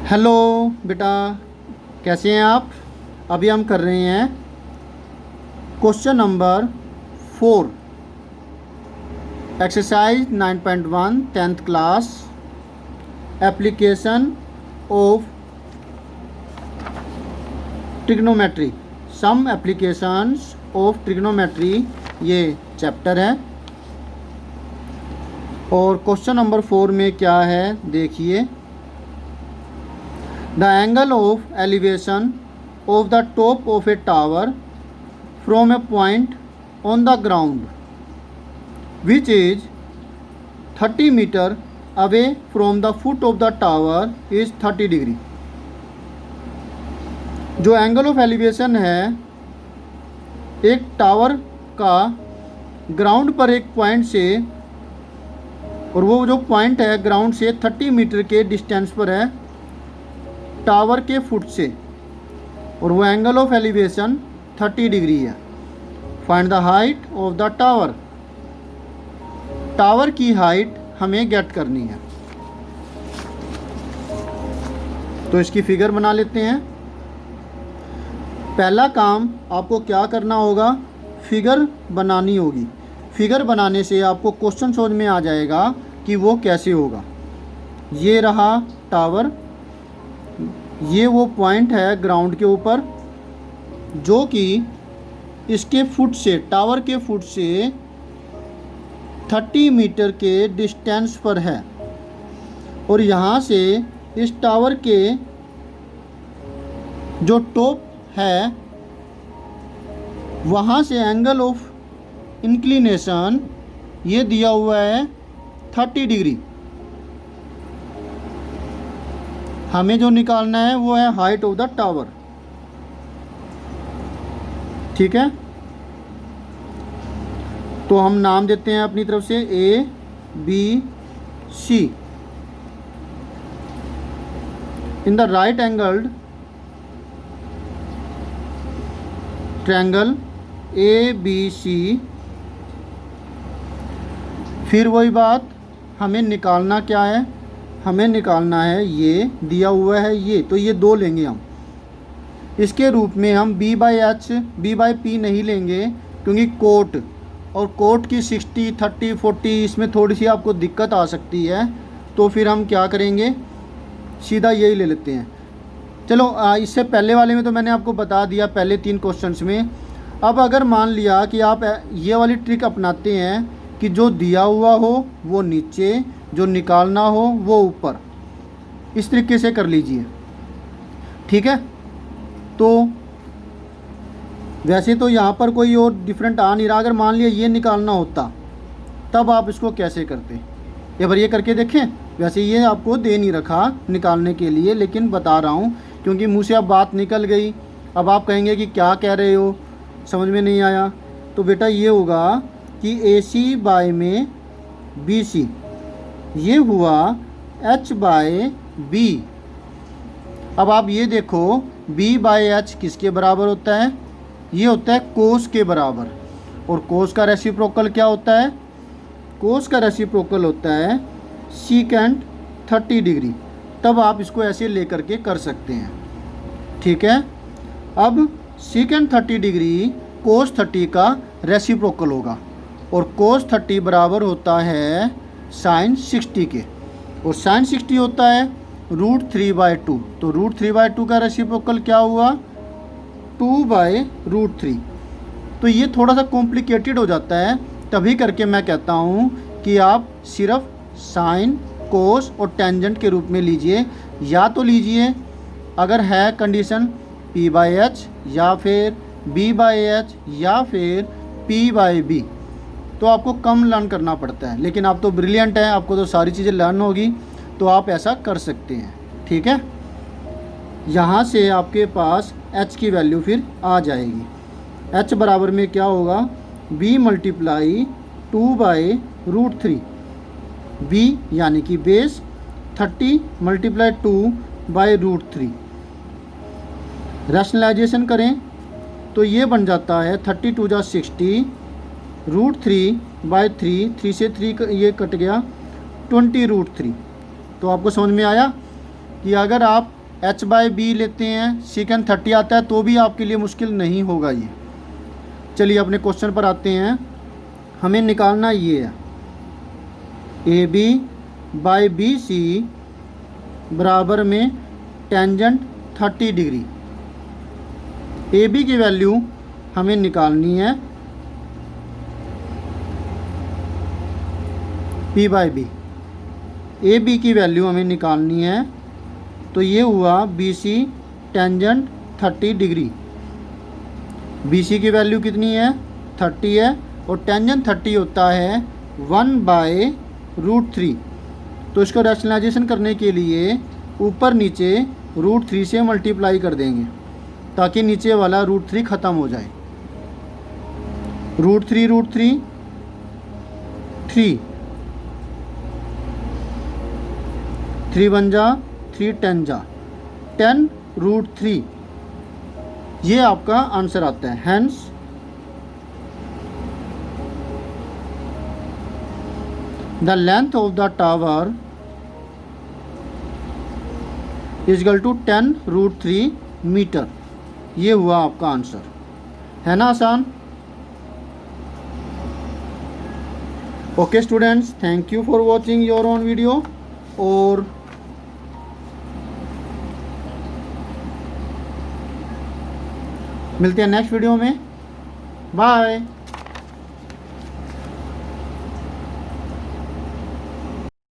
Hello बेटा, कैसे हैं आप। अभी हम कर रहे हैं question number 4, exercise 9.1 10th class, application of trigonometry, some applications of trigonometry, ये चैप्टर है। और क्वेश्चन नंबर 4 में क्या है देखिए। The angle of elevation of the top of a tower from a point on the ground which is 30 meter away from the foot of the tower is 30 degree। जो angle of elevation है एक tower का ground पर एक point से, और वो जो पॉइंट है ग्राउंड से 30 मीटर के डिस्टेंस पर है टावर के फुट से, और वो एंगल ऑफ एलिवेशन 30 डिग्री है। Find the height of the tower, tower की हाइट हमें गेट करनी है। तो इसकी फिगर बना लेते हैं। पहला काम आपको क्या करना होगा, फिगर बनानी होगी। फिगर बनाने से आपको क्वेश्चन समझ में आ जाएगा कि वो कैसे होगा। ये रहा टावर, ये वो पॉइंट है ग्राउंड के ऊपर जो कि इसके फुट से, टावर के फुट से 30 मीटर के डिस्टेंस पर है। और यहाँ से इस टावर के जो टॉप है वहाँ से एंगल ऑफ इंक्लिनेशन ये दिया हुआ है 30 डिग्री। हमें जो निकालना है वो है हाइट ऑफ द टावर। ठीक है, तो हम नाम देते हैं अपनी तरफ से A B C. In the right angled triangle A B C, फिर वही बात, हमें निकालना क्या है, हमें निकालना है ये दिया हुआ है ये, तो ये दो लेंगे हम। इसके रूप में हम b by H, b by P नहीं लेंगे क्योंकि कोट, और कोट की 60 30 40 इसमें थोड़ी सी आपको दिक्कत आ सकती है। तो फिर हम क्या करेंगे, सीधा यही ले लेते हैं। चलो इससे पहले वाले में तो मैंने आपको बता दिया पहले 3 क्वेश्चंस में। अब अगर मान लिया कि आप ये वाली ट्रिक अपनाते हैं कि जो दिया हुआ हो वो नीचे, जो निकालना हो वो ऊपर, इस तरीके से कर लीजिए। ठीक है, तो वैसे तो यहाँ पर कोई और डिफरेंट आ नहीं रहा। अगर मान लिया ये निकालना होता तब आप इसको कैसे करते, एक बार ये करके देखें। वैसे ये आपको दे नहीं रखा निकालने के लिए, लेकिन बता रहा हूँ क्योंकि मुँह से अब बात निकल गई। अब आप कहेंगे कि क्या कह रहे हो, समझ में नहीं आया। तो बेटा ये होगा कि ए सी बाय में बी सी, ये हुआ h बाय बी। अब आप ये देखो b बाय एच किसके बराबर होता है, ये होता है कोस के बराबर। और कोस का रेसिप्रोकल क्या होता है, कोस का रेसिप्रोकल होता है सीकेंट 30 डिग्री। तब आप इसको ऐसे लेकर के कर सकते हैं। ठीक है, अब सीकेंट 30 डिग्री कोस 30 का रेसिप्रोकल होगा, और कोस 30 बराबर होता है साइन 60 के, और साइन 60 होता है √3/2। तो √3/2 का रेसिप्रोकल क्या हुआ, 2/√3। तो ये थोड़ा सा कॉम्प्लिकेटेड हो जाता है, तभी करके मैं कहता हूँ कि आप सिर्फ साइन, कोस और टेंजेंट के रूप में लीजिए। या तो लीजिए अगर है कंडीशन p/h, या फिर b/h, या फिर p/b। तो आपको कम लर्न करना पड़ता है, लेकिन आप तो ब्रिलियंट हैं, आपको तो सारी चीज़ें लर्न होगी, तो आप ऐसा कर सकते हैं। ठीक है, यहाँ से आपके पास h की वैल्यू फिर आ जाएगी। h बराबर में क्या होगा, b मल्टीप्लाई 2/√3, b यानी कि बेस 30 मल्टीप्लाई 2/√3। रैशनलाइजेशन करें तो ये बन जाता है 32 जा 60, √3/3, 3 से 3 ये कट गया, 20√3। तो आपको समझ में आया कि अगर आप h/b लेते हैं, सीकेंड 30 आता है तो भी आपके लिए मुश्किल नहीं होगा ये। चलिए अपने क्वेश्चन पर आते हैं। हमें निकालना ये है AB/BC बराबर में टेंजेंट 30 डिग्री। AB की वैल्यू हमें निकालनी है P/B। AB की वैल्यू हमें निकालनी है, तो ये हुआ BC टेंजेंट 30 डिग्री। BC की वैल्यू कितनी है 30 है, और टेंजेंट 30 होता है 1/√3। तो इसको रैशनलाइजेशन करने के लिए ऊपर नीचे √3 से मल्टीप्लाई कर देंगे ताकि नीचे वाला √3 ख़त्म हो जाए। √3 3 3 बन जा 3 10 जा 10√3, ये आपका आंसर आता है। Hence the length of the tower is equal to 10√3 metre. ये हुआ आपका आंसर, है ना आसान। Okay students, thank you for watching your own video, और मिलते हैं नेक्स्ट वीडियो में। बाय।